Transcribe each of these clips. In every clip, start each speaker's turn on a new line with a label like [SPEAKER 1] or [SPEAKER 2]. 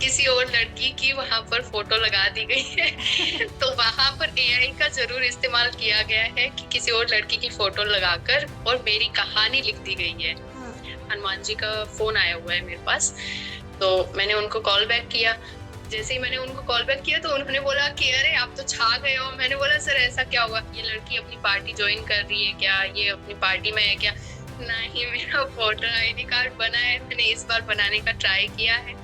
[SPEAKER 1] किसी और लड़की की वहाँ पर फ़ोटो लगा दी गई है। तो वहाँ पर एआई का ज़रूर इस्तेमाल किया गया है कि किसी और लड़की की फ़ोटो लगाकर और मेरी कहानी लिख दी गई है।
[SPEAKER 2] हाँ।
[SPEAKER 1] हनुमान जी का फ़ोन आया हुआ है मेरे पास, तो मैंने उनको कॉल बैक किया। जैसे ही मैंने उनको कॉल बैक किया तो उन्होंने बोला कि अरे आप तो छा गए हो। मैंने बोला सर ऐसा क्या हुआ? ये लड़की अपनी पार्टी जॉइन कर रही है क्या? ये अपनी पार्टी में है क्या? नहीं, मेरा वोटर आईडी कार्ड बना है, मैंने इस बार बनाने का ट्राई किया है।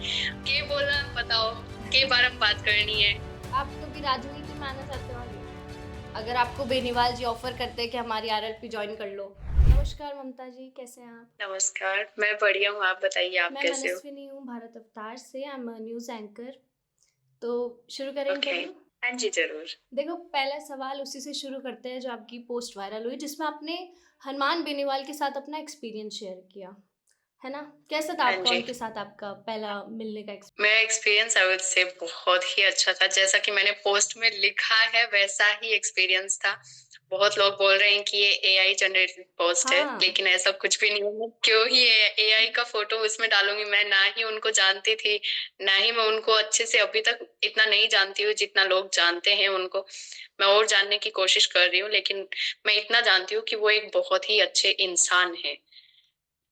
[SPEAKER 1] के बोला बताओ, के बार हम बात करनी है?
[SPEAKER 2] आप तो भी राजनीति में आना चाहते हो आगे? अगर आपको बेनीवाल जी ऑफर करते हैं कि हमारी आरएलपी ज्वाइन कर लो। नमस्कार ममता जी, कैसे हैं आप?
[SPEAKER 1] नमस्कार, मैं बढ़िया हूँ, आप बताइए आप
[SPEAKER 2] मैं
[SPEAKER 1] कैसे हो?
[SPEAKER 2] मनस्विनी हूँ भारत अवतार से, I am a news anchor. तो शुरू करें
[SPEAKER 1] ओके,
[SPEAKER 2] इंटरव्यू?
[SPEAKER 1] हाँ जी, ज़रूर।
[SPEAKER 2] देखो, पहला सवाल उसी से शुरू करते हैं जो आपकी पोस्ट वायरल हुई जिसमें आपने हनुमान बेनीवाल के साथ अपना एक्सपीरियंस शेयर किया, है ना? कैसा था
[SPEAKER 1] हाँ
[SPEAKER 2] आपका
[SPEAKER 1] जी।
[SPEAKER 2] उनके साथ आपका पहला मिलने का
[SPEAKER 1] मेरा एक्सपीरियंस आई वुड से बहुत ही अच्छा था। जैसा कि मैंने पोस्ट में लिखा है वैसा ही एक्सपीरियंस था। बहुत लोग बोल रहे हैं कि ये एआई जनरेटेड पोस्ट है,
[SPEAKER 2] हाँ।
[SPEAKER 1] लेकिन ऐसा कुछ भी नहीं है। मैं क्यों ही एआई का फ़ोटो उसमें डालूँगी? मैं ना ही उनको जानती थी, ना ही मैं उनको अच्छे से अभी तक इतना नहीं जानती हूँ जितना लोग जानते हैं उनको। मैं और जानने की कोशिश कर रही हूँ, लेकिन मैं इतना जानती हूँ कि वो एक बहुत ही अच्छे इंसान हैं।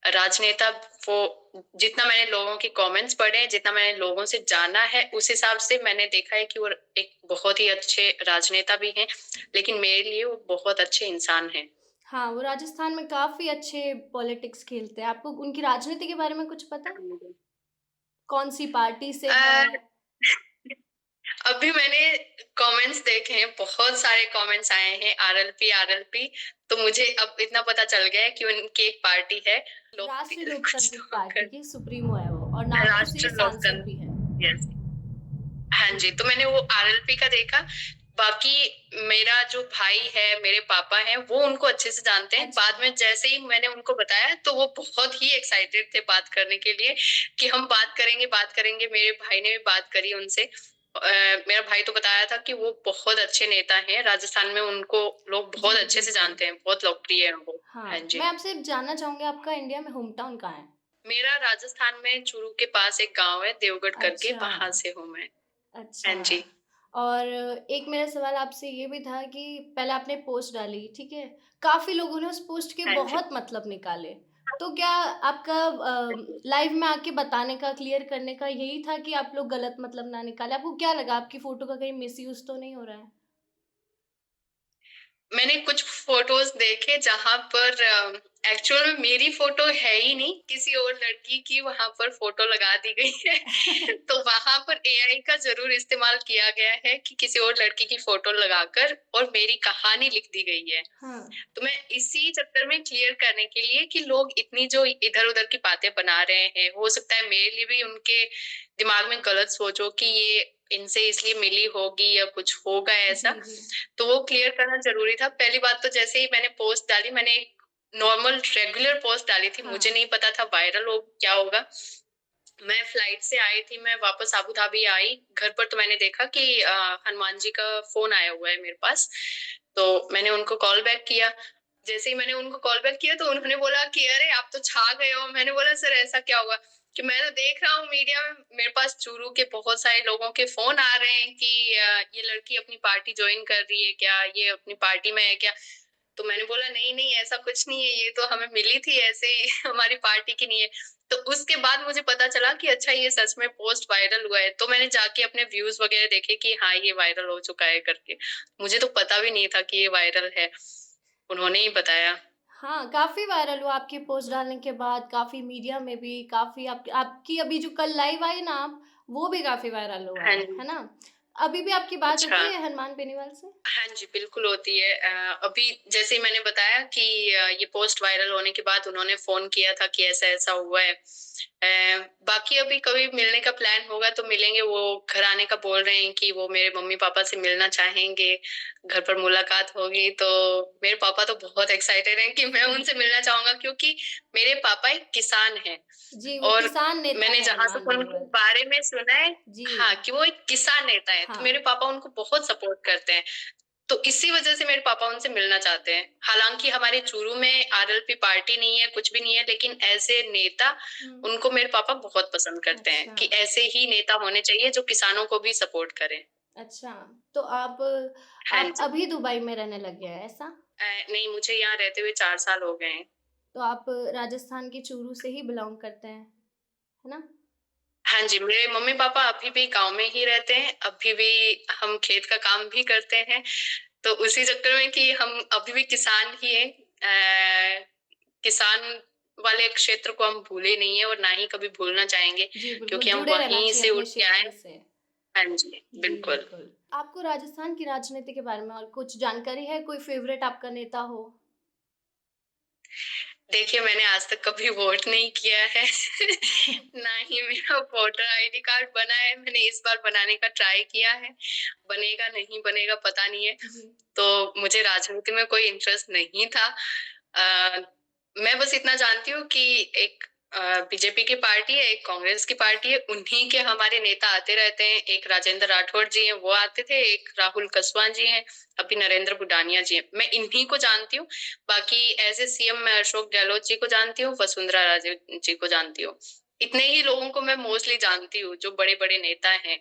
[SPEAKER 1] राजनेता वो जितना मैंने लोगों के कमेंट्स पढ़े हैं, जितना मैंने लोगों से जाना है, उस हिसाब से मैंने देखा है कि वो एक बहुत ही अच्छे राजनेता भी हैं, लेकिन मेरे लिए वो बहुत अच्छे इंसान हैं।
[SPEAKER 2] हाँ, वो राजस्थान में काफ़ी अच्छे पॉलिटिक्स खेलते हैं। आपको उनकी राजनीति के बारे में कुछ पता है? कौन-सी पार्टी से
[SPEAKER 1] अ,
[SPEAKER 2] हैं?
[SPEAKER 1] अभी मैंने कमेंट्स देखे हैं, बहुत सारे कमेंट्स आए हैं आरएलपी, आरएलपी, तो मुझे अब इतना पता चल गया है कि उनकी एक पार्टी है, लोक
[SPEAKER 2] राष्ट्रीय
[SPEAKER 1] कुछ
[SPEAKER 2] लोकतांत्रिक
[SPEAKER 1] तो
[SPEAKER 2] पार्टी
[SPEAKER 1] कर
[SPEAKER 2] की सुप्रीमो है वो और नागपुर से ये
[SPEAKER 1] राष्ट्र
[SPEAKER 2] सांसद
[SPEAKER 1] लोकतंत्र
[SPEAKER 2] भी है।
[SPEAKER 1] यस। हाँ जी, तो मैंने वो आरएलपी का देखा। बाकी मेरा जो भाई है, मेरे पापा हैं, वो उनको अच्छे से जानते हैं।
[SPEAKER 2] अच्छा।
[SPEAKER 1] बाद में जैसे ही मैंने उनको बताया, तो वो बहुत ही एक्साइटेड थे बात करने के लिए कि हम बात करेंगे, बात करेंगे। मेरे भाई ने भी बात करी उनसे। मेरा भाई तो बताया था कि वो बहुत अच्छे नेता हैं, राजस्थान में उनको लोग बहुत
[SPEAKER 2] जी,
[SPEAKER 1] अच्छे से
[SPEAKER 2] बिल्कुल।
[SPEAKER 1] जानते हैं, बहुत लोकप्रिय हैं वो। हाँ
[SPEAKER 2] हाँ, मैं
[SPEAKER 1] जी।
[SPEAKER 2] आपसे जानना चाहूँगी आपका इंडिया में होम टाउन कहाँ है?
[SPEAKER 1] मेरा राजस्थान में चूरू के पास एक गाँव है, देवगढ़ करके,
[SPEAKER 2] अच्छा,
[SPEAKER 1] वहाँ से हूँ मैं। हाँ
[SPEAKER 2] अच्छा।
[SPEAKER 1] जी।
[SPEAKER 2] और एक मेरा सवाल आपसे ये भी था कि पहले आपने पोस्ट डाली, ठीक है? काफ़ी लोगों ने उस पोस्ट के
[SPEAKER 1] हाँ जी।
[SPEAKER 2] बहुत मतलब निकाले। तो क्या आपका लाइव में आके बताने का, क्लियर करने का यही था कि आप लोग गलत मतलब ना निकालें? आपको क्या लगा आपकी फ़ोटो का कहीं मिसयूज़ तो नहीं हो रहा है?
[SPEAKER 1] मैंने कुछ फ़ोटोज़ देखे जहाँ पर एक्चुअल में मेरी फ़ोटो है ही नहीं, किसी और लड़की की वहाँ पर फ़ोटो लगा दी गई है। तो वहाँ पर एआई का ज़रूर इस्तेमाल किया गया है कि किसी और लड़की की फ़ोटो लगाकर और मेरी कहानी लिख दी गई है।
[SPEAKER 2] हाँ।
[SPEAKER 1] तो मैं इसी चक्कर में क्लियर करने के लिए कि लोग इतनी जो इधर-उधर की बातें बना रहे हैं, हो सकता है मेरे लिए भी उनके दिमाग में गलत सोच हो कि ये इनसे इसलिए मिली होगी या कुछ होगा ऐसा,
[SPEAKER 2] जी, जी।
[SPEAKER 1] तो वो क्लियर करना ज़रूरी था। पहली बात तो जैसे ही मैंने पोस्ट डाली, मैंने एक नॉर्मल रेगुलर पोस्ट डाली थी, मुझे
[SPEAKER 2] हाँ।
[SPEAKER 1] नहीं पता था वायरल हो क्या होगा। मैं फ्लाइट से आई थी, मैं वापस अबू धाबी आई, घर पर तो मैंने देखा कि हनुमान जी का फ़ोन आया हुआ है मेरे पास, तो मैंने उनको कॉल बैक किया। जैसे ही मैंने उनको कॉल बैक किया तो उन्होंने बोला कि अरे आप तो छा गए हो। मैंने बोला सर ऐसा क्या हुआ? कि मैं तो देख रहा हूँ मीडिया में मेरे पास चूरू के बहुत सारे लोगों के फ़ोन आ रहे हैं कि ये लड़की अपनी पार्टी जॉइन कर रही है क्या? ये अपनी पार्टी में है क्या? तो मैंने बोला नहीं, नहीं ऐसा कुछ नहीं है, ये तो हमें मिली थी ऐसे ही हमारी पार्टी की नहीं है। तो उसके बाद मुझे पता चला कि अच्छा ये सच में पोस्ट वायरल हुआ है। तो मैंने जाके अपने व्यूज़ वगैरह देखे कि हाँ, ये वायरल हो चुका है करके। मुझे तो पता भी नहीं था कि ये वायरल है। उन्होंने ही बताया।
[SPEAKER 2] हाँ, काफ़ी वायरल हुआ आपकी पोस्ट डालने के बाद, काफ़ी मीडिया में भी, काफ़ी आपकी आपकी अभी जो कल लाइव आई ना आप, वो भी काफ़ी वायरल हुआ
[SPEAKER 1] हाँ जी।
[SPEAKER 2] है ना? अभी भी आपकी बात
[SPEAKER 1] अच्छा।
[SPEAKER 2] होती है हनुमान बेनीवाल से?
[SPEAKER 1] हाँ जी, बिल्कुल होती है। अभी जैसे ही मैंने बताया कि ये पोस्ट वायरल होने के बाद उन्होंने फ़ोन किया था कि ऐसा-ऐसा हुआ है। बाकी अभी कभी मिलने का प्लान होगा तो मिलेंगे, वो घर आने का बोल रहे हैं कि वो मेरे मम्मी-पापा से मिलना चाहेंगे, घर पर मुलाकात होगी। तो मेरे पापा तो बहुत एक्साइटेड हैं कि मैं उनसे मिलना चाहूँगा क्योंकि मेरे पापा एक किसान हैं
[SPEAKER 2] जी, वो
[SPEAKER 1] और
[SPEAKER 2] किसान नेता
[SPEAKER 1] मैंने
[SPEAKER 2] हैं
[SPEAKER 1] जहाँ
[SPEAKER 2] हनुमान
[SPEAKER 1] तक उनके
[SPEAKER 2] बेनीवाल।
[SPEAKER 1] बारे में सुना है
[SPEAKER 2] जी,
[SPEAKER 1] हाँ, कि वो एक किसान नेता है, तो
[SPEAKER 2] हाँ।
[SPEAKER 1] मेरे पापा उनको बहुत सपोर्ट करते हैं। तो इसी वजह से मेरे पापा उनसे मिलना चाहते हैं। हालाँकि हमारे चूरू में आरएलपी पार्टी नहीं है, कुछ भी नहीं है, लेकिन एज़ ए नेता
[SPEAKER 2] हुँ।
[SPEAKER 1] उनको मेरे पापा बहुत पसंद करते हैं
[SPEAKER 2] अच्छा,
[SPEAKER 1] कि ऐसे ही नेता होने चाहिए जो किसानों को भी सपोर्ट करें।
[SPEAKER 2] अच्छा। तो
[SPEAKER 1] हाँ
[SPEAKER 2] आप
[SPEAKER 1] जी।
[SPEAKER 2] अभी दुबई में रहने लग गए हैं, ऐसा?
[SPEAKER 1] नहीं, मुझे यहाँ रहते हुए 4 साल हो गए हैं।
[SPEAKER 2] तो आप राजस्थान के चूरू से ही बिलॉन्ग करते हैं, है ना?
[SPEAKER 1] हाँ जी, मेरे मम्मी-पापा अभी भी गाँव में ही रहते हैं, अभी भी हम खेत का काम भी करते हैं, तो उसी चक्कर में कि हम अभी भी किसान ही हैं। किसान वाले क्षेत्र को हम भूले नहीं हैं और ना ही कभी भूलना चाहेंगे,
[SPEAKER 2] जी, बिल्कुल,
[SPEAKER 1] क्योंकि हम
[SPEAKER 2] जुड़े रहना
[SPEAKER 1] वहीं
[SPEAKER 2] चाहिए
[SPEAKER 1] से
[SPEAKER 2] अपने
[SPEAKER 1] उठ के आए
[SPEAKER 2] क्षेत्र
[SPEAKER 1] हैं।
[SPEAKER 2] से।
[SPEAKER 1] हाँ जी,
[SPEAKER 2] जी,
[SPEAKER 1] बिल्कुल।
[SPEAKER 2] बिल्कुल। आपको राजस्थान की राजनीति के बारे में और कुछ जानकारी है? कोई फ़ेवरेट आपका नेता हो?
[SPEAKER 1] देखिए, मैंने आज तक कभी वोट नहीं किया है, ना ही मेरा वोटर आईडी कार्ड बना है, मैंने इस बार बनाने का ट्राई किया है, बनेगा नहीं बनेगा पता नहीं है।
[SPEAKER 2] जी।
[SPEAKER 1] तो मुझे राजनीति में कोई इंटरेस्ट नहीं था। अ, मैं बस इतना जानती हूँ कि एक बीजेपी की पार्टी है, एक कांग्रेस की पार्टी है, उन्हीं के हमारे नेता आते रहते हैं। एक राजेंद्र राठौड़ जी हैं, वो आते थे, एक राहुल कसवां जी हैं, अभी नरेंद्र बुडानिया जी हैं। मैं इन्हीं को जानती हूँ। बाकी एज़ ए सीएम मैं अशोक गहलोत जी को जानती हूँ, वसुंधरा राजे जी को जानती हूँ। इतने ही लोगों को मैं मोस्टली जानती हूँ, जो बड़े-बड़े नेता हैं।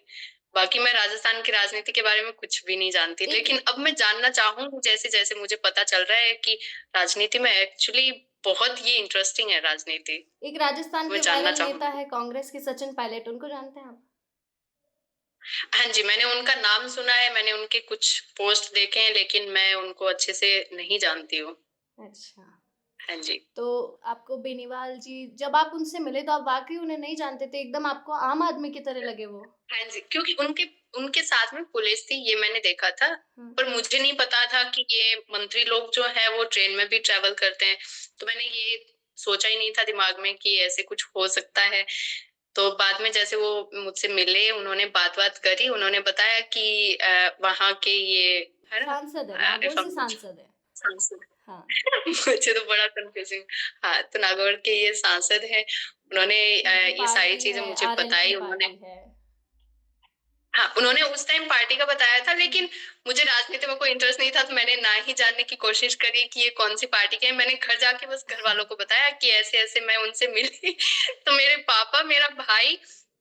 [SPEAKER 1] बाकी मैं राजस्थान की राजनीति के बारे में कुछ भी नहीं जानती,
[SPEAKER 2] एक
[SPEAKER 1] लेकिन अब मैं जानना चाहूँगी जैसे-जैसे मुझे पता चल रहा है कि राजनीति में एक्चुअली बहुत ही इंटरेस्टिंग है राजनीति।
[SPEAKER 2] एक राजस्थान
[SPEAKER 1] मैं
[SPEAKER 2] के
[SPEAKER 1] जानना
[SPEAKER 2] वायरल नेता
[SPEAKER 1] चाहूँगी।
[SPEAKER 2] है कांग्रेस के सचिन पायलट, उनको जानते हैं आप?
[SPEAKER 1] हाँ जी, मैंने उनका नाम सुना है, मैंने उनके कुछ पोस्ट देखे हैं, लेकिन मैं उनको अच्छे से नहीं जानती हूँ।
[SPEAKER 2] अच्छा।
[SPEAKER 1] हाँ जी।
[SPEAKER 2] तो आपको बेनीवाल जी जब आप उनसे मिले तो आप वाक़ई उन्हें नहीं जानते थे, एकदम आपको आम आदमी की तरह लगे वो?
[SPEAKER 1] हाँ जी, क्योंकि उनके उनके साथ में पुलिस थी, ये मैंने देखा था,
[SPEAKER 2] हुँ।
[SPEAKER 1] पर मुझे नहीं पता था कि ये मंत्री लोग जो हैं, वो ट्रेन में भी ट्रैवल करते हैं। तो मैंने ये सोचा ही नहीं था दिमाग में कि ऐसे कुछ हो सकता है। तो बाद में जैसे वो मुझसे मिले, उन्होंने बात-वात करी, उन्होंने बताया कि वहाँ के ये है ना
[SPEAKER 2] सांसद है,
[SPEAKER 1] इफ
[SPEAKER 2] नागौर
[SPEAKER 1] आई
[SPEAKER 2] से
[SPEAKER 1] एम नॉट
[SPEAKER 2] सांसद है।
[SPEAKER 1] सांसद
[SPEAKER 2] हाँ।
[SPEAKER 1] मुझे तो बड़ा कन्फ्यूज़िंग हाँ, तो नागौर के ये सांसद हैं, उन्होंने
[SPEAKER 2] उनकी
[SPEAKER 1] ये सारी
[SPEAKER 2] पार्टी
[SPEAKER 1] चीज़ें
[SPEAKER 2] है,
[SPEAKER 1] मुझे
[SPEAKER 2] आरएलपी
[SPEAKER 1] बताई, उन्होंने
[SPEAKER 2] पार्टी है।
[SPEAKER 1] हाँ, उन्होंने उस टाइम पार्टी का बताया था,
[SPEAKER 2] हुँ।
[SPEAKER 1] लेकिन मुझे राजनीति में कोई इंटरेस्ट नहीं था, तो मैंने ना ही जानने की कोशिश करी कि ये कौन-सी पार्टी के हैं। मैंने घर जाके बस घरवालों को बताया कि ऐसे-ऐसे मैं उनसे मिली। तो मेरे पापा, मेरा भाई,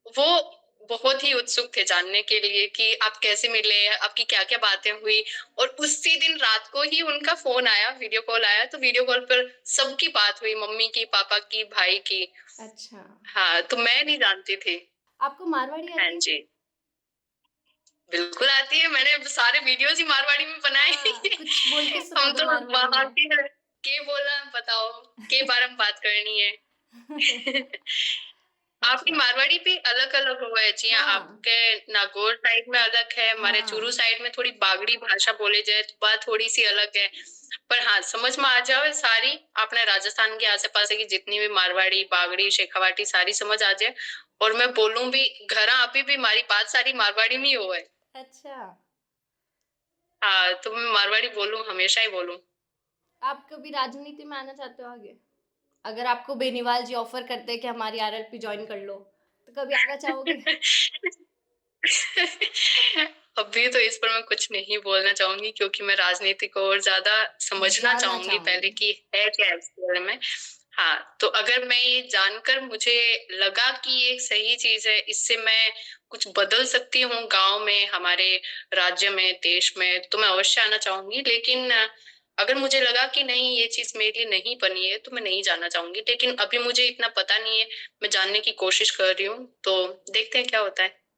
[SPEAKER 1] वो बहुत ही उत्सुक थे जानने के लिए कि आप कैसे मिले, आपकी क्या-क्या बातें हुई और उसी दिन रात को ही उनका फ़ोन आया, वीडियो कॉल आया, तो वीडियो कॉल पर सबकी बात हुई, मम्मी की, पापा की, भाई की।
[SPEAKER 2] अच्छा।
[SPEAKER 1] हाँ, तो मैं नहीं जानती थी।
[SPEAKER 2] आपको मारवाड़ी
[SPEAKER 1] हाँ
[SPEAKER 2] आती है?
[SPEAKER 1] जी। बिल्कुल आती है, मैंने सारे वीडियोज़ ही मारवाड़ी में बनाए
[SPEAKER 2] हाँ,
[SPEAKER 1] हैं।
[SPEAKER 2] कुछ बोल के सुना
[SPEAKER 1] हम
[SPEAKER 2] दो
[SPEAKER 1] तो
[SPEAKER 2] मारवाड़ी
[SPEAKER 1] वहाँ
[SPEAKER 2] में।
[SPEAKER 1] के हैं, के बोला बताओ, के बारे में बात करनी है। आपकी
[SPEAKER 2] अच्छा।
[SPEAKER 1] मारवाड़ी भी अलग-अलग हुआ है, जी हाँ,
[SPEAKER 2] हाँ,
[SPEAKER 1] आपके नागौर साइड में अलग है, हमारे चूरू
[SPEAKER 2] हाँ।
[SPEAKER 1] साइड में थोड़ी बागड़ी भाषा बोली जाए तो बात थोड़ी-सी अलग है। पर हाँ, समझ में आ जाए सारी, अपने राजस्थान के आसे-पास की जितनी भी मारवाड़ी, बागड़ी, शेखावाटी सारी समझ आ जाए और मैं बोलूँ भी घरा अभी भी हमारी बात सारी मारवाड़ी में ही हुआ है।
[SPEAKER 2] अच्छा।
[SPEAKER 1] हाँ, तो मैं मारवाड़ी बोलूँ, हमेशा ही बोलूँ।
[SPEAKER 2] आप कभी राजनीति में आना चाहते हो आगे? अगर आपको बेनीवाल जी ऑफ़र करते हैं कि हमारी आरएलपी जॉइन कर लो, तो कभी आना चाहोगे?
[SPEAKER 1] अभी तो इस पर मैं कुछ नहीं बोलना चाहूँगी क्योंकि मैं राजनीति को और ज़्यादा समझना
[SPEAKER 2] जानना
[SPEAKER 1] चाहूँगी पहले
[SPEAKER 2] चाहूँगी।
[SPEAKER 1] कि है क्या इसके बारे में। हाँ, तो अगर मैं ये जानकर मुझे लगा कि ये एक सही चीज़ है, इससे मैं कुछ बदल सकती हूँ गाँव में, हमारे राज्य में, देश में, तो मैं अवश्य आना चाहूँगी। लेकिन अगर मुझे लगा कि नहीं ये चीज़ मेरे लिए नहीं बनी है, तो मैं नहीं जाना चाहूँगी। लेकिन अभी मुझे इतना पता नहीं है, मैं जानने की कोशिश कर रही हूँ, तो देखते हैं क्या होता है।